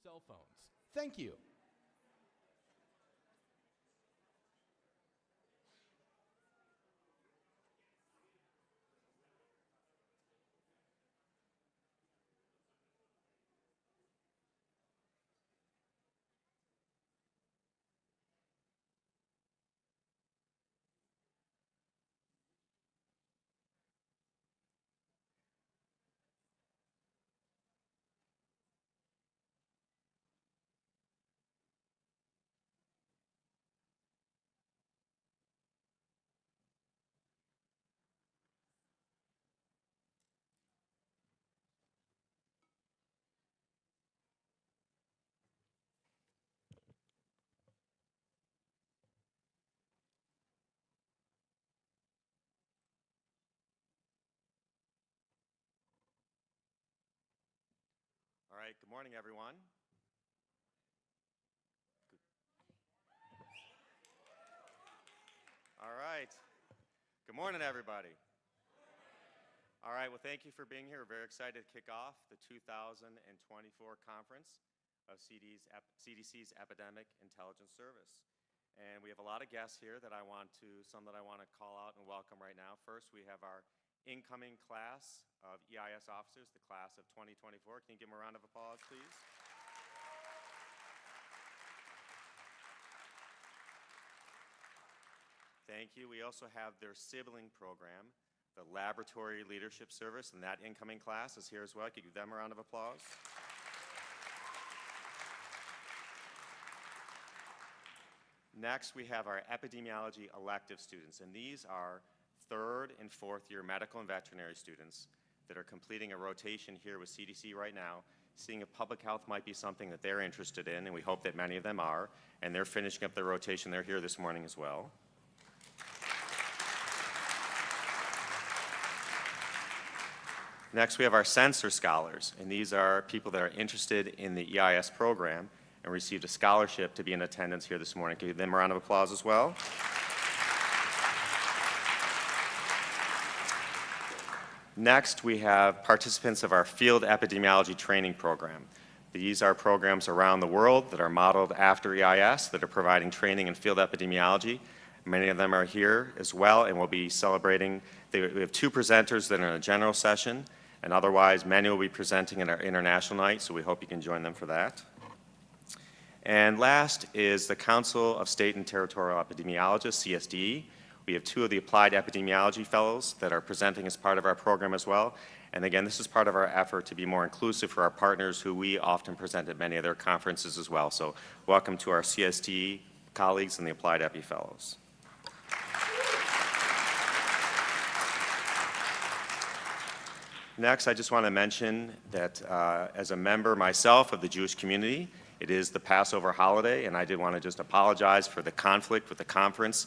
cell phones. Thank you. All right, good morning, everyone. All right, good morning, everybody. All right, well, thank you for being here. We're very excited to kick off the 2024 conference of CDC's Epidemic Intelligence Service. And we have a lot of guests here that I want to call out and welcome right now. First, we have our incoming class of EIS officers, the class of 2024. Can you give them a round of applause, please? Thank you. We also have their sibling program, the Laboratory Leadership Service, and that incoming class is here as well. Can you give them a round of applause? Next, we have our epidemiology elective students, and these are third and fourth year medical and veterinary students that are completing a rotation here with CDC right now, seeing if public health might be something that they're interested in, and we hope that many of them are, and they're finishing up their rotation. They're here this morning as well. Next, we have our sensor scholars, and these are people that are interested in the EIS program and received a scholarship to be in attendance here this morning. Give them a round of applause as well. Next, we have participants of our field epidemiology training program. These are programs around the world that are modeled after EIS that are providing training in field epidemiology. Many of them are here as well, and we'll be celebrating. We have two presenters that are in a general session, and otherwise many will be presenting at our international night, so we hope you can join them for that. And last is the Council of State and Territorial Epidemiologists, CSDE. We have two of the applied epidemiology fellows that are presenting as part of our program as well. And again, this is part of our effort to be more inclusive for our partners who we often present at many of their conferences as well. So welcome to our CSDE colleagues and the applied epi fellows. Next, I just want to mention that as a member myself of the Jewish community, it is the Passover holiday, and I did want to just apologize for the conflict with the conference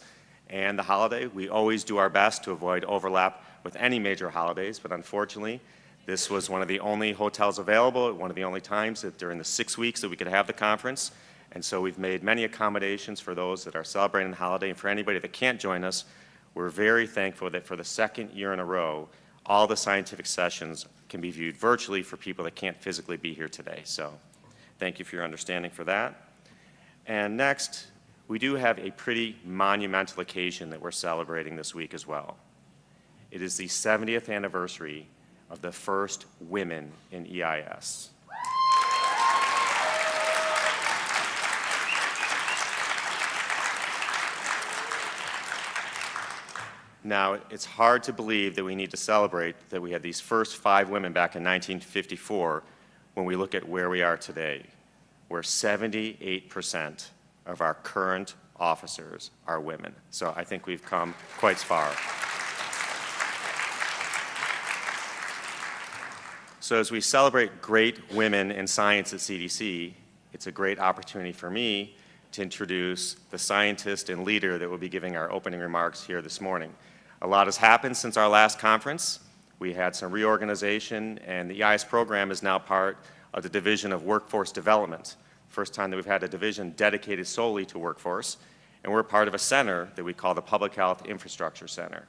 and the holiday. We always do our best to avoid overlap with any major holidays, but unfortunately, this was one of the only hotels available, one of the only times that during the 6 weeks that we could have the conference, and so we've made many accommodations for those that are celebrating the holiday, and for anybody that can't join us, we're very thankful that for the second year in a row, all the scientific sessions can be viewed virtually for people that can't physically be here today. So thank you for your understanding for that. And next, we do have a pretty monumental occasion that we're celebrating this week as well. It is the 70th anniversary of the first women in EIS. Now, it's hard to believe that we need to celebrate that we had these first 5 women back in 1954 when we look at where we are today, where 78% of our current officers are women. So I think we've come quite far. So as we celebrate great women in science at CDC, it's a great opportunity for me to introduce the scientist and leader that will be giving our opening remarks here this morning. A lot has happened since our last conference. We had some reorganization, and the EIS program is now part of the Division of Workforce Development. First time that we've had a division dedicated solely to workforce, and we're part of a center that we call the Public Health Infrastructure Center.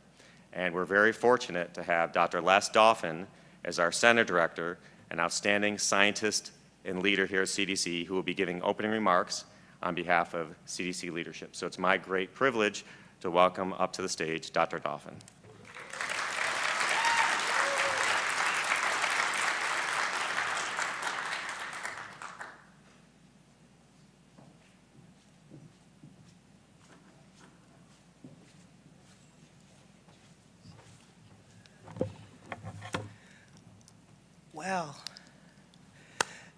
And we're very fortunate to have Dr. Les Dauphin as our center director, an outstanding scientist and leader here at CDC who will be giving opening remarks on behalf of CDC leadership. So it's my great privilege to welcome up to the stage Dr. Dauphin. Well,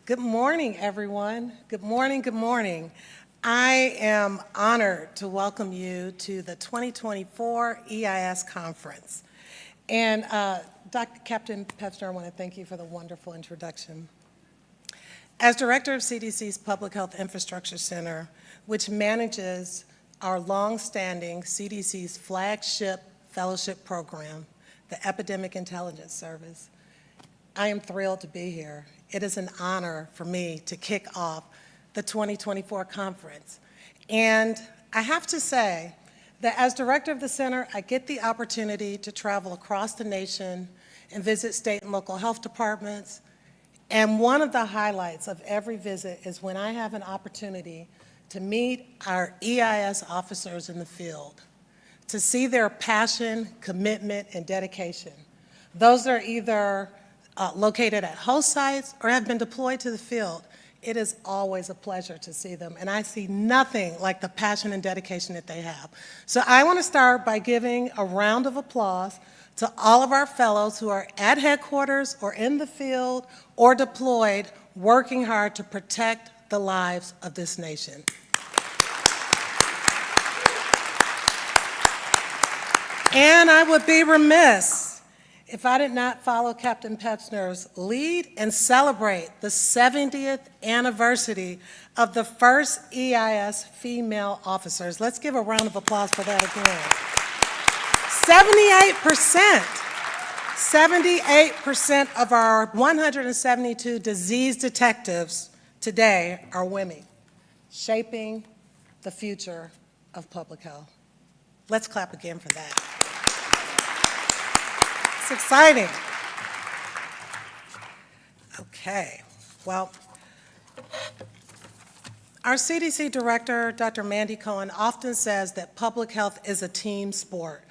good morning, everyone. Good morning, good morning. I am honored to welcome you to the 2024 EIS conference. And Captain Pepsner, I want to thank you for the wonderful introduction. As director of CDC's Public Health Infrastructure Center, which manages our long-standing CDC's flagship fellowship program, the Epidemic Intelligence Service, I am thrilled to be here. It is an honor for me to kick off the 2024 conference. And I have to say that as director of the center, I get the opportunity to travel across the nation and visit state and local health departments. And one of the highlights of every visit is when I have an opportunity to meet our EIS officers in the field, to see their passion, commitment, and dedication. Those are either located at host sites or have been deployed to the field. It is always a pleasure to see them, and I see nothing like the passion and dedication that they have. So I want to start by giving a round of applause to all of our fellows who are at headquarters or in the field or deployed, working hard to protect the lives of this nation. And I would be remiss if I did not follow Captain Pepsner's lead and celebrate the 70th anniversary of the first EIS female officers. Let's give a round of applause for that again. 78% of our 172 disease detectives today are women, shaping the future of public health. Let's clap again for that. It's exciting. Okay, well, our CDC director, Dr. Mandy Cohen, often says that public health is a team sport,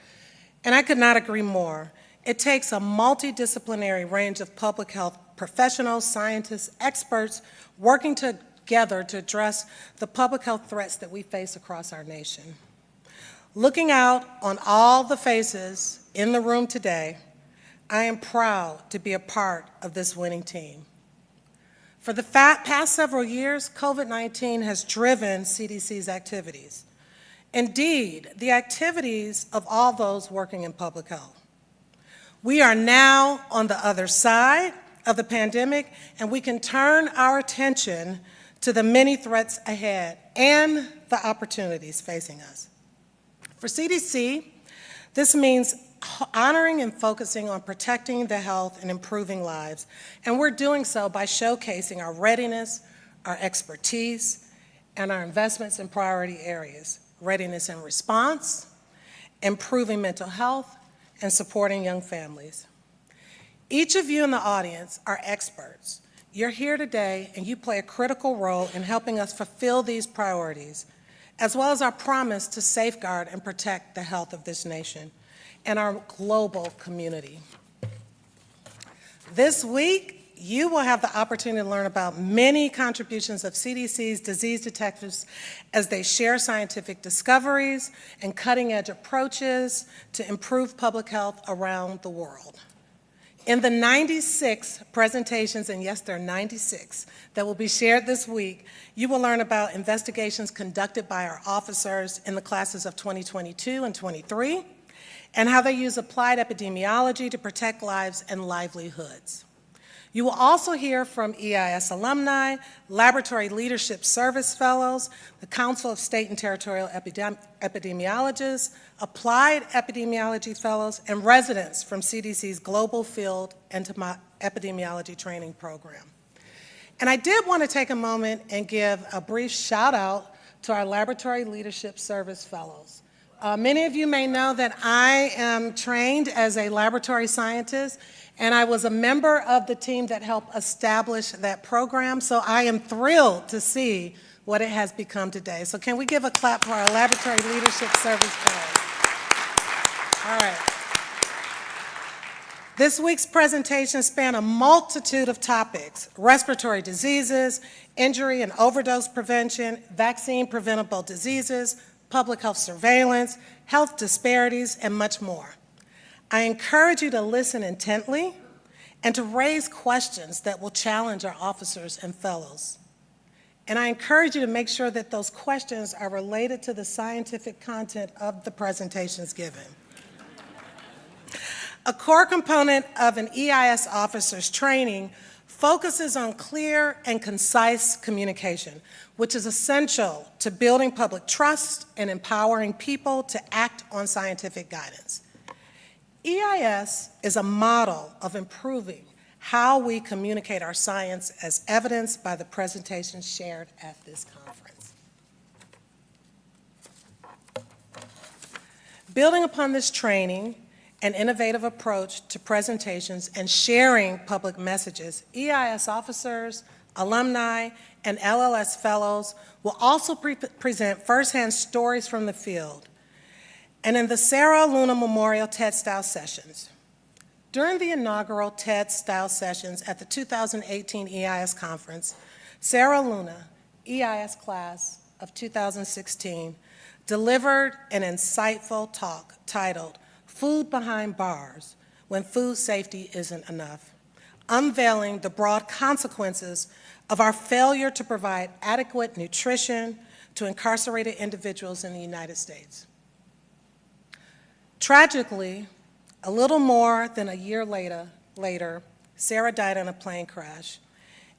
and I could not agree more. It takes a multidisciplinary range of public health professionals, scientists, experts working together to address the public health threats that we face across our nation. Looking out on all the faces in the room today, I am proud to be a part of this winning team. For the past several years, COVID-19 has driven CDC's activities. Indeed, the activities of all those working in public health. We are now on the other side of the pandemic, and we can turn our attention to the many threats ahead and the opportunities facing us. For CDC, this means honoring and focusing on protecting the health and improving lives, and we're doing so by showcasing our readiness, our expertise, and our investments in priority areas: readiness and response, improving mental health, and supporting young families. Each of you in the audience are experts. You're here today, and you play a critical role in helping us fulfill these priorities, as well as our promise to safeguard and protect the health of this nation and our global community. This week, you will have the opportunity to learn about many contributions of CDC's disease detectives as they share scientific discoveries and cutting-edge approaches to improve public health around the world. In the 96 presentations, and yes, there are 96, that will be shared this week, you will learn about investigations conducted by our officers in the classes of 2022 and 23, and how they use applied epidemiology to protect lives and livelihoods. You will also hear from EIS alumni, Laboratory Leadership Service Fellows, the Council of State and Territorial Epidemiologists, Applied Epidemiology Fellows, and residents from CDC's Global Field Epidemiology Training Program. And I did want to take a moment and give a brief shout out to our Laboratory Leadership Service Fellows. Many of you may know that I am trained as a laboratory scientist, and I was a member of the team that helped establish that program, so I am thrilled to see what it has become today. So can we give a clap for our Laboratory Leadership Service Corps? All right. This week's presentation spanned a multitude of topics: respiratory diseases, injury and overdose prevention, vaccine-preventable diseases, public health surveillance, health disparities, and much more. I encourage you to listen intently and to raise questions that will challenge our officers and fellows. And I encourage you to make sure that those questions are related to the scientific content of the presentations given. A core component of an EIS officer's training focuses on clear and concise communication, which is essential to building public trust and empowering people to act on scientific guidance. EIS is a model of improving how we communicate our science, as evidenced by the presentations shared at this conference. Building upon this training, an innovative approach to presentations and sharing public messages, EIS officers, alumni, and LLS fellows will also present firsthand stories from the field. And in the Sarah Luna Memorial TED-Style Sessions, during the inaugural TED-Style Sessions at the 2018 EIS Conference, Sarah Luna, EIS class of 2016, delivered an insightful talk titled "Food Behind Bars When Food Safety Isn't Enough," unveiling the broad consequences of our failure to provide adequate nutrition to incarcerated individuals in the United States. Tragically, a little more than a year later, Sarah died in a plane crash,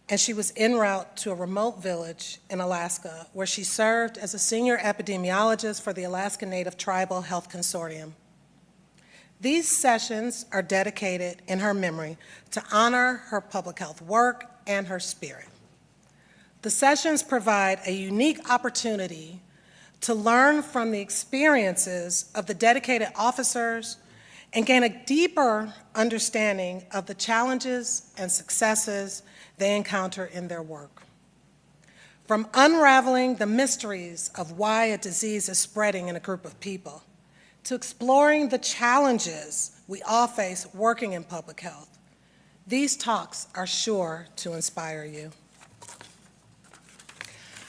and she was en route to a remote village in Alaska where she served as a senior epidemiologist for the Alaska Native Tribal Health Consortium. These sessions are dedicated in her memory to honor her public health work and her spirit. The sessions provide a unique opportunity to learn from the experiences of the dedicated officers and gain a deeper understanding of the challenges and successes they encounter in their work. From unraveling the mysteries of why a disease is spreading in a group of people, to exploring the challenges we all face working in public health, these talks are sure to inspire you.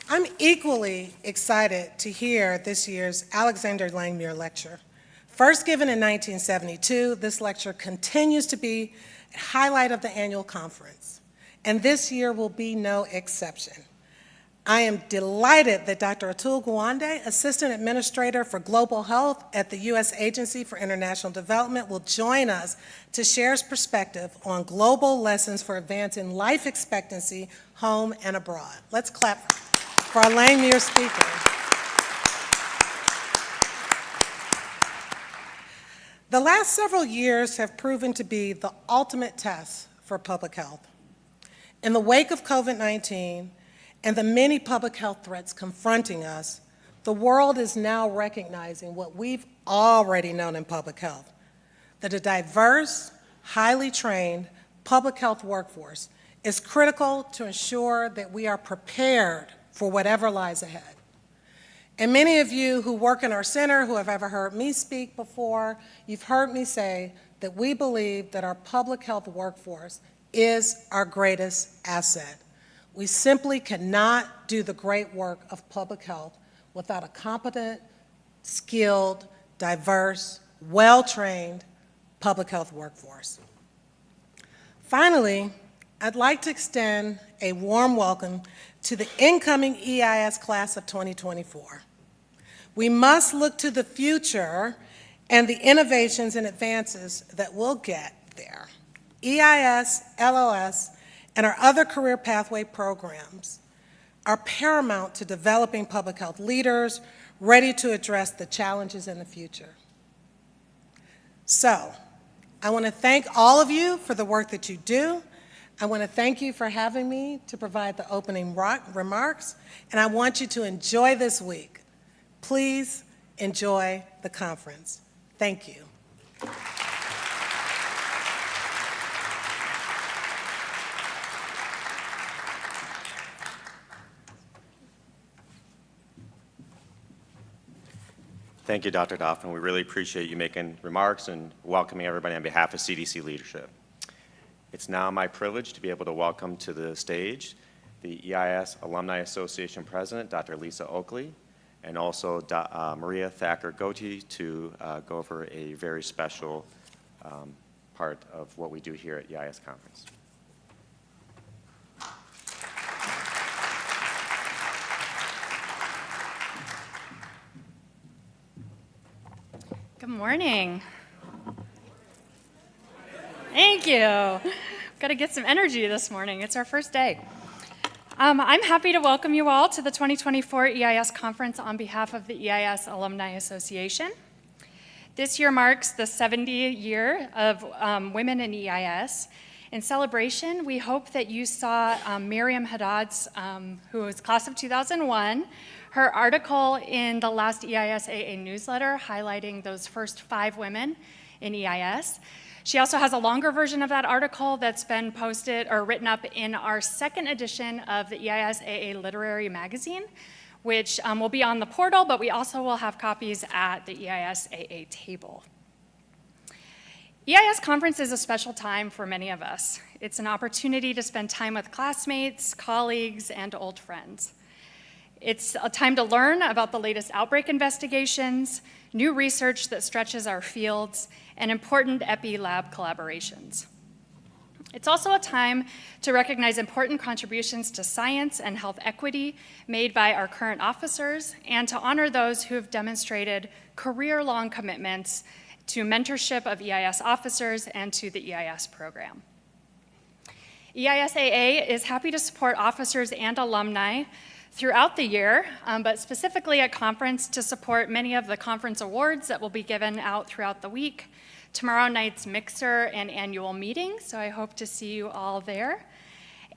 I'm equally excited to hear this year's Alexander Langmuir Lecture. First given in 1972, this lecture continues to be a highlight of the annual conference, and this year will be no exception. I am delighted that Dr. Atul Gawande, Assistant Administrator for Global Health at the U.S. Agency for International Development, will join us to share his perspective on global lessons for advancing life expectancy home and abroad. Let's clap for our Langmuir speaker. The last several years have proven to be the ultimate test for public health. In the wake of COVID-19 and the many public health threats confronting us, the world is now recognizing what we've already known in public health, that a diverse, highly trained public health workforce is critical to ensure that we are prepared for whatever lies ahead. And many of you who work in our center, who have ever heard me speak before, you've heard me say that we believe that our public health workforce is our greatest asset. We simply cannot do the great work of public health without a competent, skilled, diverse, well-trained public health workforce. Finally, I'd like to extend a warm welcome to the incoming EIS class of 2024. We must look to the future and the innovations and advances that will get there. EIS, LLS, and our other career pathway programs are paramount to developing public health leaders ready to address the challenges in the future. So, I want to thank all of you for the work that you do. I want to thank you for having me to provide the opening remarks, and I want you to enjoy this week. Please Enjoy the conference. Thank you. Thank you, Dr. Doffman. We really appreciate you making remarks and welcoming everybody on behalf of CDC leadership. It's now my privilege to be able to welcome to the stage the EIS Alumni Association President, Dr. Lisa Oakley, and also Maria Thacker Goethe to go over a very special part of what we do here at EIS Conference. Good morning. Thank you. Got to get some energy this morning. It's our first day. I'm happy to welcome you all to the 2024 EIS Conference on behalf of the EIS Alumni Association. This year marks the 70th year of Women in EIS. In celebration, we hope that you saw Miriam Haddad's, who was class of 2001, her article in the last EIS-AA newsletter highlighting those first 5 women in EIS. She also has a longer version of that article that's been posted or written up in our 2nd edition of the EIS-AA Literary Magazine, which will be on the portal, but we also will have copies at the EIS-AA table. EIS Conference is a special time for many of us. It's an opportunity to spend time with classmates, colleagues, and old friends. It's a time to learn about the latest outbreak investigations, new research that stretches our fields, and important EPI-lab collaborations. It's also a time to recognize important contributions to science and health equity made by our current officers, and to honor those who have demonstrated career-long commitments to mentorship of EIS officers and to the EIS program. EIS-AA is happy to support officers and alumni throughout the year, but specifically at conference to support many of the conference awards that will be given out throughout the week, tomorrow night's mixer and annual meeting, so I hope to see you all there,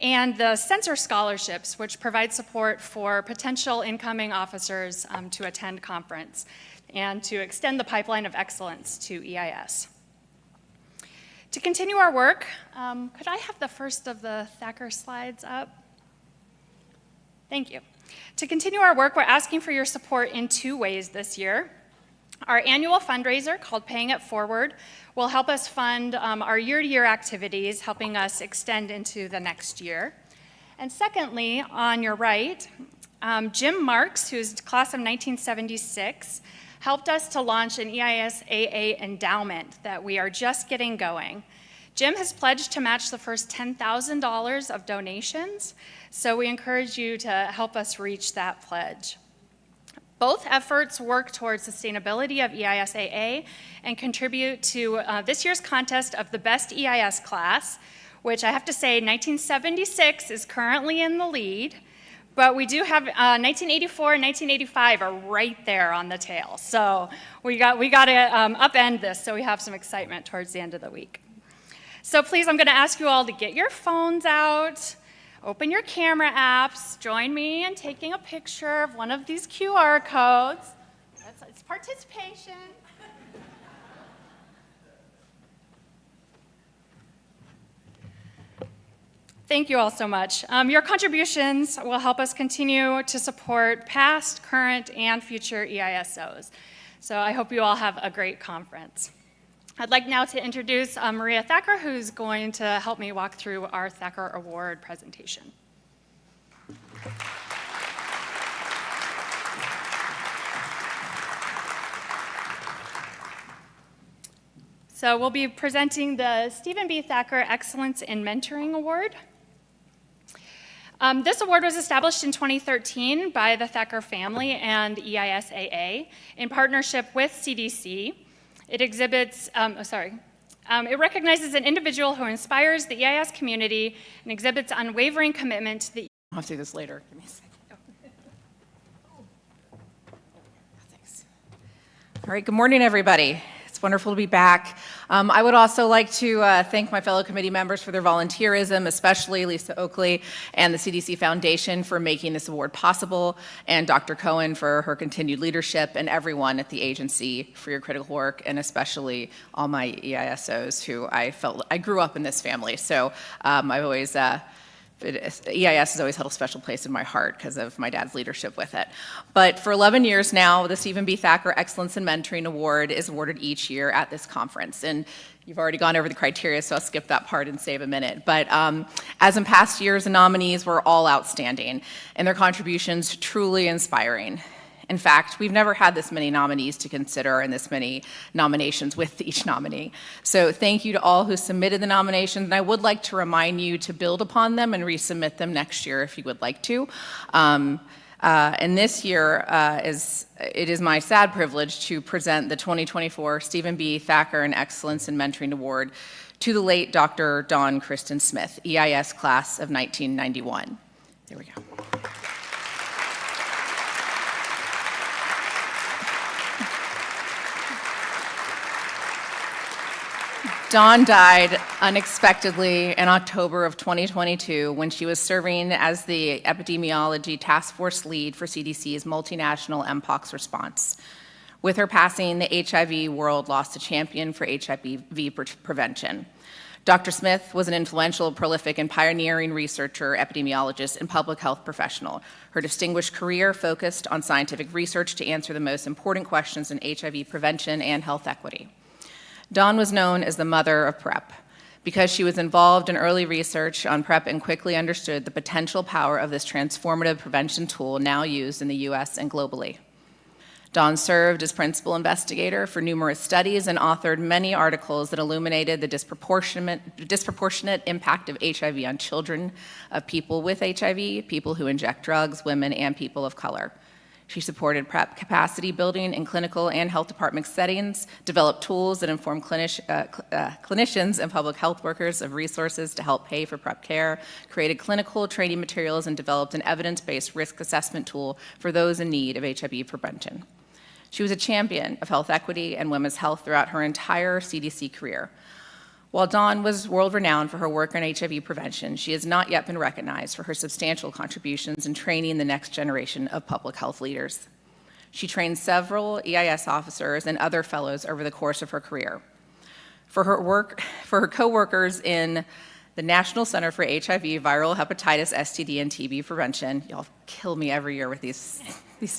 and the Sensor Scholarships, which provide support for potential incoming officers to attend conference and to extend the pipeline of excellence to EIS. To continue our work, could I have the first of the Thacker slides up? Thank you. To continue our work, we're asking for your support in 2 ways this year. Our annual fundraiser, called Paying It Forward, will help us fund our year-to-year activities, helping us extend into the next year. And secondly, on your right, Jim Marks, who's class of 1976, helped us to launch an EIS-AA endowment that we are just getting going. Jim has pledged to match the first $10,000 of donations, so we encourage you to help us reach that pledge. Both efforts work towards sustainability of EIS-AA and contribute to this year's contest of the best EIS class, which I have to say 1976 is currently in the lead, but we do have 1984 and 1985 are right there on the tail. So we got to upend this, so we have some excitement towards the end of the week. So please, I'm going to ask you all to get your phones out, open your camera apps, join me in taking a picture of one of these QR codes. It's participation. Thank you all so much. Your contributions will help us continue to support past, current, and future EISOs. So I hope you all have a great conference. I'd like now to introduce Maria Thacker, who's going to help me walk through our Thacker Award presentation. So we'll be presenting the Stephen B. Thacker Excellence in Mentoring Award. This award was established in 2013 by the Thacker family and EIS-AA in partnership with CDC. It it recognizes an individual who inspires the EIS community and exhibits unwavering commitment to the. I'll do this later. Give me a second. Thanks. All right, good morning, everybody. It's It's wonderful to be back. I would also like to thank my fellow committee members for their volunteerism, especially Lisa Oakley and the CDC Foundation for making this award possible, and Dr. Cohen for her continued leadership, and everyone at the agency for your critical work, and especially all my EISOs who I grew up in this family. So I've always EIS has always held a special place in my heart because of my dad's leadership with it. But for 11 years now, the Stephen B. Thacker Excellence in Mentoring Award is awarded each year at this conference. And you've already gone over the criteria, so I'll skip that part and save a minute. But as in past years, the nominees were all outstanding, and their contributions truly inspiring. In fact, we've never had this many nominees to consider and this many nominations with each nominee. So thank you to all who submitted the nominations, and I would like to remind you to build upon them and resubmit them next year if you would like to. And this year, it is my sad privilege to present the 2024 Stephen B. Thacker and Excellence in Mentoring Award to the late Dr. Dawn Kristen Smith, EIS class of 1991. There we go. Dawn died unexpectedly in October of 2022 when she was serving as the epidemiology task force lead for CDC's multinational Mpox response. With her passing, the HIV world lost a champion for HIV prevention. Dr. Smith was an influential, prolific, and pioneering researcher, epidemiologist, and public health professional. Her distinguished career focused on scientific research to answer the most important questions in HIV prevention and health equity. Dawn was known as the mother of PrEP because she was involved in early research on PrEP and quickly understood the potential power of this transformative prevention tool now used in the US and globally. Dawn served as principal investigator for numerous studies and authored many articles that illuminated the disproportionate impact of HIV on children, of people with HIV, people who inject drugs, women, and people of color. She supported PrEP capacity building in clinical and health department settings, developed tools that inform clinicians and public health workers of resources to help pay for PrEP care, created clinical training materials, and developed an evidence-based risk assessment tool for those in need of HIV prevention. She was a champion of health equity and women's health throughout her entire CDC career. While Dawn was world-renowned for her work on HIV prevention, she has not yet been recognized for her substantial contributions in training the next generation of public health leaders. She trained several EIS officers and other fellows over the course of her career. For her coworkers in the National Center for HIV, Viral Hepatitis, STD, and TB Prevention, y'all kill me every year with these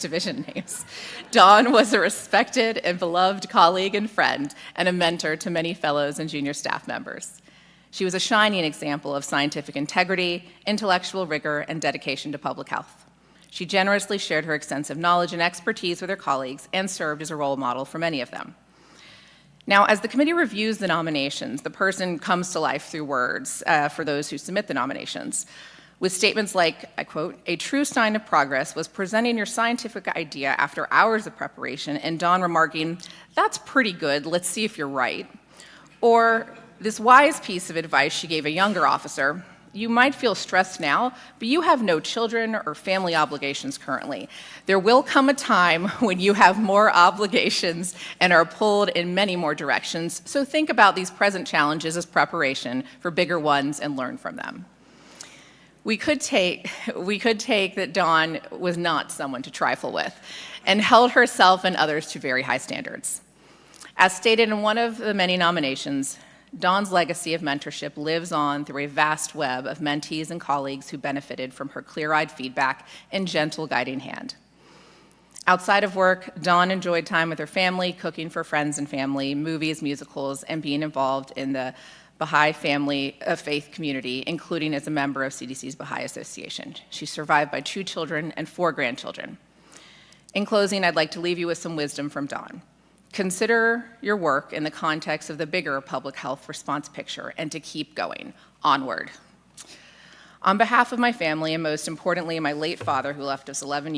division names. Dawn was a respected and beloved colleague and friend and a mentor to many fellows and junior staff members. She was a shining example of scientific integrity, intellectual rigor, and dedication to public health. She generously shared her extensive knowledge and expertise with her colleagues and served as a role model for many of them. Now, as the committee reviews the nominations, the person comes to life through words for those who submit the nominations, with statements like, I quote, "A true sign of progress was presenting your scientific idea after hours of preparation and Dawn remarking, 'That's pretty good, let's see if you're right.' Or this wise piece of advice she gave a younger officer, 'You might feel stressed now, but you have no children or family obligations currently. There will come a time when you have more obligations and are pulled in many more directions, so think about these present challenges as preparation for bigger ones and learn from them.'" We could take that Dawn was not someone to trifle with and held herself and others to very high standards. As stated in one of the many nominations, Dawn's legacy of mentorship lives on through a vast web of mentees and colleagues who benefited from her clear-eyed feedback and gentle guiding hand. Outside of work, Dawn enjoyed time with her family, cooking for friends and family, movies, musicals, and being involved in the Baha'i family of faith community, including as a member of CDC's Baha'i Association. She's survived by 2 children and 4 grandchildren. In closing, I'd like to leave you with some wisdom from Dawn. Consider your work in the context of the bigger public health response picture and to keep going, onward. On behalf of my family, and most importantly, my late father who left us 11 years